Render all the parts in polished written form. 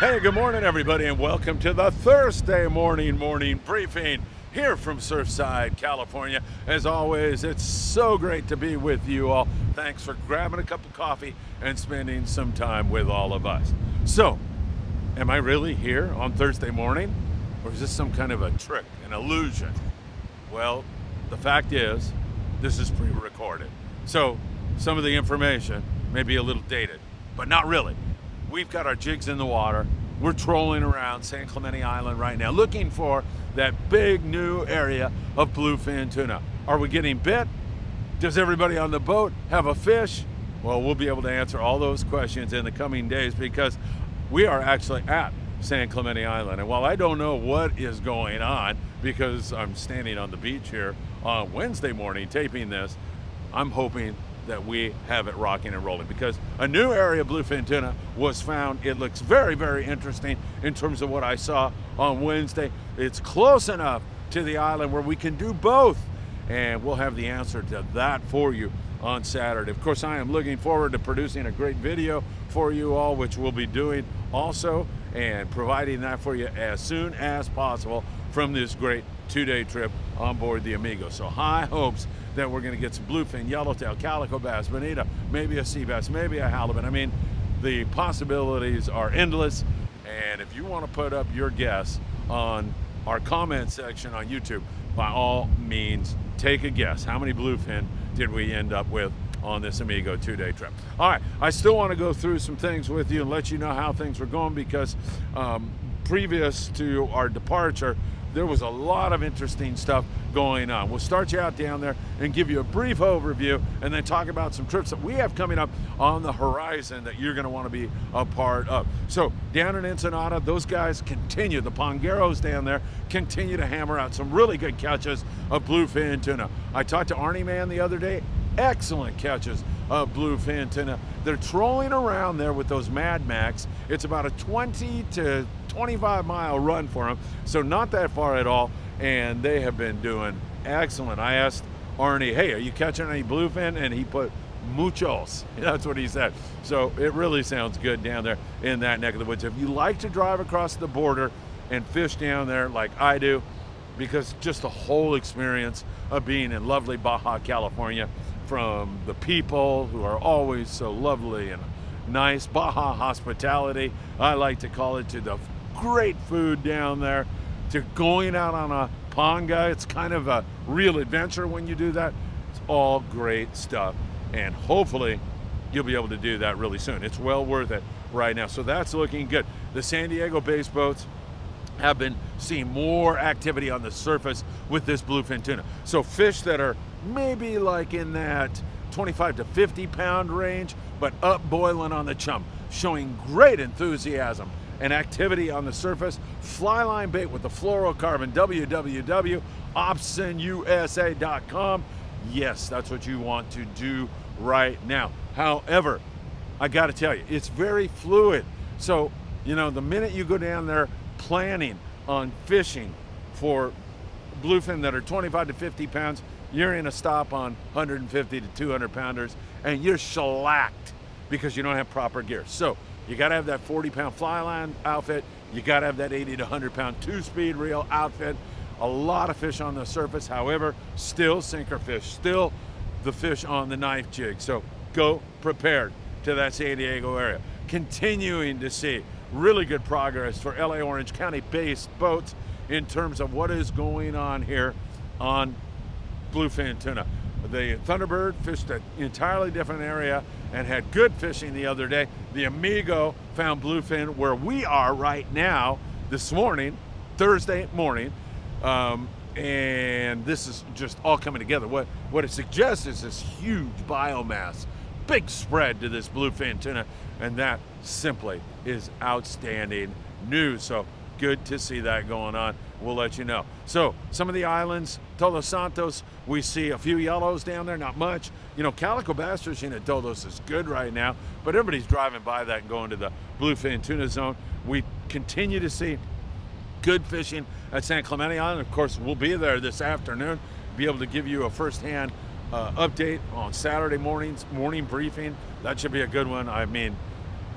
Hey, good morning, everybody, and welcome to the Thursday morning briefing here from Surfside, California. As always, it's so great to be with you all. Thanks for grabbing a cup of coffee and spending some time with all of us. So, am I really here on Thursday morning, or is this some kind of a trick, an illusion? Well, the fact is, this is pre-recorded. So, some of the information may be a little dated, but not really. We've got our jigs in the water. We're trolling around San Clemente Island right now, looking for that big new area of bluefin tuna. Are we getting bit? Does everybody on the boat have a fish? Well, we'll be able to answer all those questions in the coming days because we are actually at San Clemente Island. And while I don't know what is going on because I'm standing on the beach here on Wednesday morning taping this, I'm hoping that we have it rocking and rolling because a new area of bluefin tuna was found. It looks very, very interesting in terms of what I saw on Wednesday. It's close enough to the island where we can do both, and we'll have the answer to that for you on Saturday. Of course, I am looking forward to producing a great video for you all, which we'll be doing also and providing that for you as soon as possible from this great two-day trip on board the Amigo. So high hopes that we're going to get some bluefin, yellowtail, calico bass, bonita, maybe a sea bass, maybe a halibut. I mean, the possibilities are endless. And if you want to put up your guess on our comment section on YouTube, by all means, take a guess. How many bluefin did we end up with on this Amigo two-day trip? All right, I still want to go through some things with you and let you know how things were going because previous to our departure, there was a lot of interesting stuff going on. We'll start you out down there and give you a brief overview and then talk about some trips that we have coming up on the horizon that you're going to want to be a part of. So down in Ensenada, those guys continue, the Pongeros down there, continue to hammer out some really good catches of bluefin tuna. I talked to Arnie Man the other day, excellent catches of bluefin tuna. They're trolling around there with those Mad Max. It's about a 20 to 25 mile run for them, so not that far at all, and they have been doing excellent. I asked Arnie, hey, are you catching any bluefin? And he put muchos. That's what he said. So it really sounds good down there in that neck of the woods. If you like to drive across the border and fish down there like I do, because just the whole experience of being in lovely Baja California, from the people who are always so lovely and nice, Baja hospitality, I like to call it, to the great food down there, to going out on a panga. It's kind of a real adventure when you do that. It's all great stuff, and hopefully you'll be able to do that really soon. It's well worth it right now. So that's looking good. The San Diego-based boats have been seeing more activity on the surface with this bluefin tuna. So fish that are maybe like in that 25 to 50 pound range, but up boiling on the chum, showing great enthusiasm and activity on the surface. Fly line bait with the fluorocarbon, www.opsonusa.com. Yes, that's what you want to do right now. However, I got to tell you, it's very fluid. So, you know, the minute you go down there planning on fishing for bluefin that are 25 to 50 pounds, you're in a stop on 150 to 200 pounders and you're shellacked because you don't have proper gear. So you got to have that 40-pound fly line outfit. You got to have that 80 to 100-pound two-speed reel outfit. A lot of fish on the surface. However, still sinker fish, still the fish on the knife jig. So go prepared to that San Diego area. Continuing to see really good progress for LA Orange County-based boats in terms of what is going on here on bluefin tuna. The Thunderbird fished an entirely different area and had good fishing the other day. The Amigo found bluefin where we are right now this morning, Thursday morning, and this is just all coming together. What it suggests is this huge biomass, big spread to this bluefin tuna, and that simply is outstanding news. So good to see that going on. We'll let you know. So some of the islands, Todos Santos, we see a few yellows down there, not much. You know, calico bass fishing at Todos is good right now, but everybody's driving by that and going to the bluefin tuna zone. We continue to see good fishing at San Clemente Island. Of course, we'll be there this afternoon, be able to give you a firsthand update on Saturday morning briefing. That should be a good one. I mean,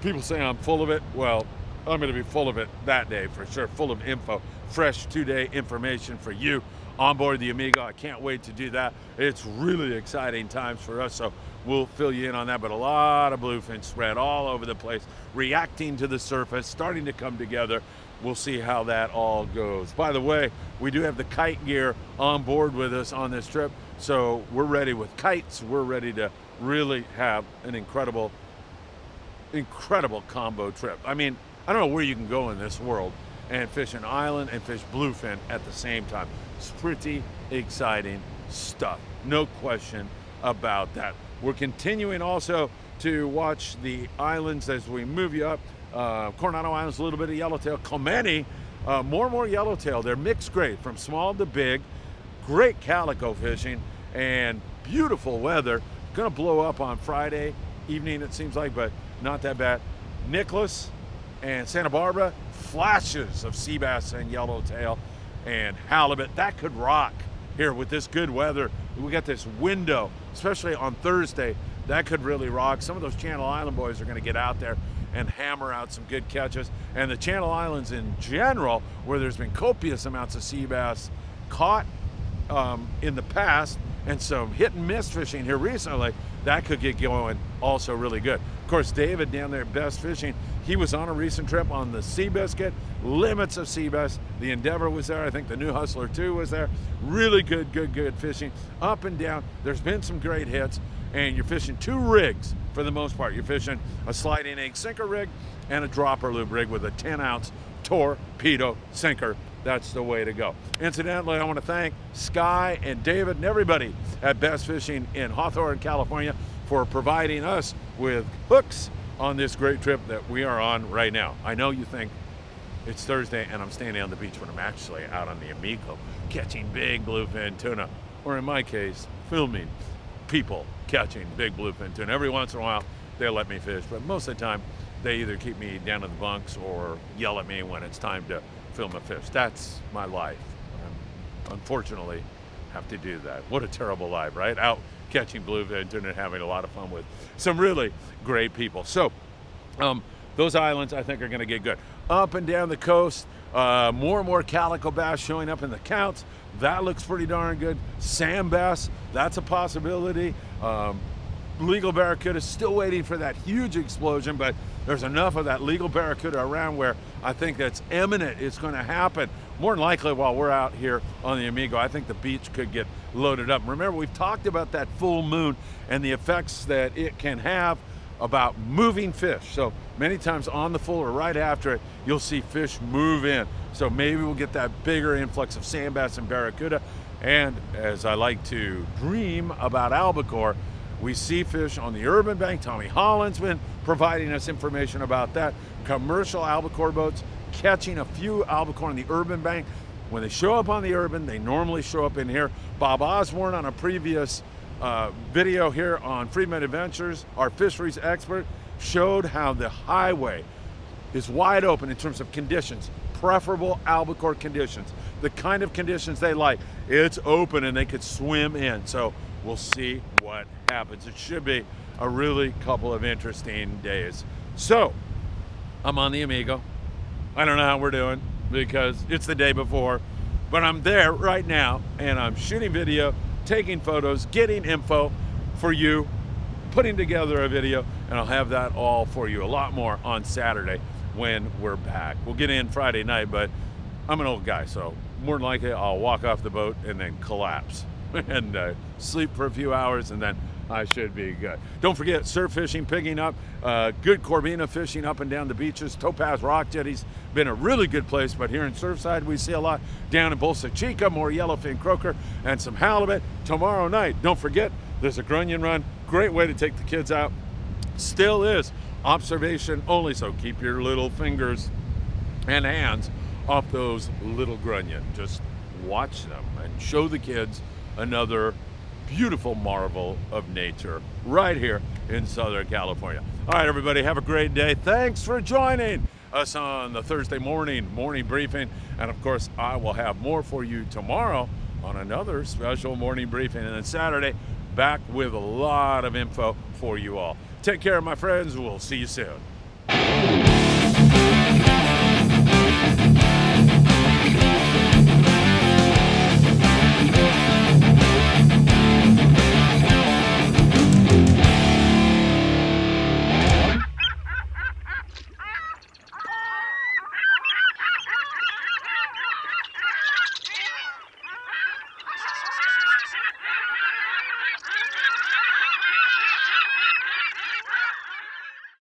people say I'm full of it. Well, I'm going to be full of it that day for sure, full of info, fresh 2-day information for you on board the Amigo. I can't wait to do that. It's really exciting times for us, so we'll fill you in on that. But a lot of bluefin spread all over the place, reacting to the surface, starting to come together. We'll see how that all goes. By the way, we do have the kite gear on board with us on this trip, so we're ready with kites. We're ready to really have an incredible combo trip. I mean, I don't know where you can go in this world and fish an island and fish bluefin at the same time. It's pretty exciting stuff, no question about that. We're continuing also to watch the islands as we move you up. Coronado Islands, a little bit of yellowtail. Clemente, more and more yellowtail. They're mixed grade from small to big. Great calico fishing and beautiful weather. Gonna blow up on Friday evening, it seems like, but not that bad. Nicholas and Santa Barbara, flashes of sea bass and yellowtail and halibut. That could rock here with this good weather. We got this window, especially on Thursday. That could really rock. Some of those Channel Island boys are going to get out there and hammer out some good catches. And the Channel Islands in general, where there's been copious amounts of sea bass caught in the past, and some hit and miss fishing here recently, that could get going also really good. Of course, David down there at Best Fishing, he was on a recent trip on the Seabiscuit, limits of sea bass. The Endeavor was there. I think the New Hustler 2 was there. Really good fishing up and down. There's been some great hits, and you're fishing 2 rigs for the most part. You're fishing a sliding egg sinker rig and a dropper loop rig with a 10-ounce torpedo sinker. That's the way to go. Incidentally, I want to thank Sky and David and everybody at Best Fishing in Hawthorne, California, for providing us with hooks on this great trip that we are on right now. I know you think it's Thursday and I'm standing on the beach, when I'm actually out on the Amigo catching big bluefin tuna, or in my case, filming people catching big bluefin tuna. Every once in a while, they'll let me fish, but most of the time, they either keep me down in the bunks or yell at me when it's time to film a fish. That's my life. Unfortunately, have to do that. What a terrible life, right? Out catching bluefin tuna and having a lot of fun with some really great people. So those islands, I think, are going to get good. Up and down the coast, more and more calico bass showing up in the counts. That looks pretty darn good. Sand bass, that's a possibility. Legal barracuda, still waiting for that huge explosion, but there's enough of that legal barracuda around where I think that's imminent. It's going to happen. More than likely while we're out here on the Amigo, I think the beach could get loaded up. Remember, we've talked about that full moon and the effects that it can have about moving fish. So many times on the full or right after it, you'll see fish move in. So maybe we'll get that bigger influx of sand bass and barracuda. And as I like to dream about albacore, we see fish on the urban bank. Tommy Holland's been providing us information about that. Commercial albacore boats catching a few albacore on the urban bank. When they show up on the urban, they normally show up in here. Bob Osborne on a previous video here on Friedman Adventures, our fisheries expert, showed how the highway is wide open in terms of conditions, preferable albacore conditions, the kind of conditions they like. It's open and they could swim in. So we'll see what happens. It should be a really couple of interesting days. So I'm on the Amigo. I don't know how we're doing because it's the day before, but I'm there right now and I'm shooting video, taking photos, getting info for you, putting together a video, and I'll have that all for you. A lot more on Saturday when we're back. We'll get in Friday night, but I'm an old guy, so more than likely I'll walk off the boat and then collapse and sleep for a few hours, and then I should be good. Don't forget, surf fishing picking up, good Corbina fishing up and down the beaches. Topaz Rock Jetty's been a really good place, but here in Surfside we see a lot. Down in Bolsa Chica, more yellowfin croaker and some halibut. Tomorrow night, don't forget, there's a grunion run. Great way to take the kids out. Still is observation only, so keep your little fingers and hands off those little grunion. Just watch them and show the kids another beautiful marvel of nature right here in Southern California. All right, everybody, have a great day. Thanks for joining us on the Thursday morning briefing. And of course, I will have more for you tomorrow on another special morning briefing. And then Saturday, back with a lot of info for you all. Take care, my friends. We'll see you soon.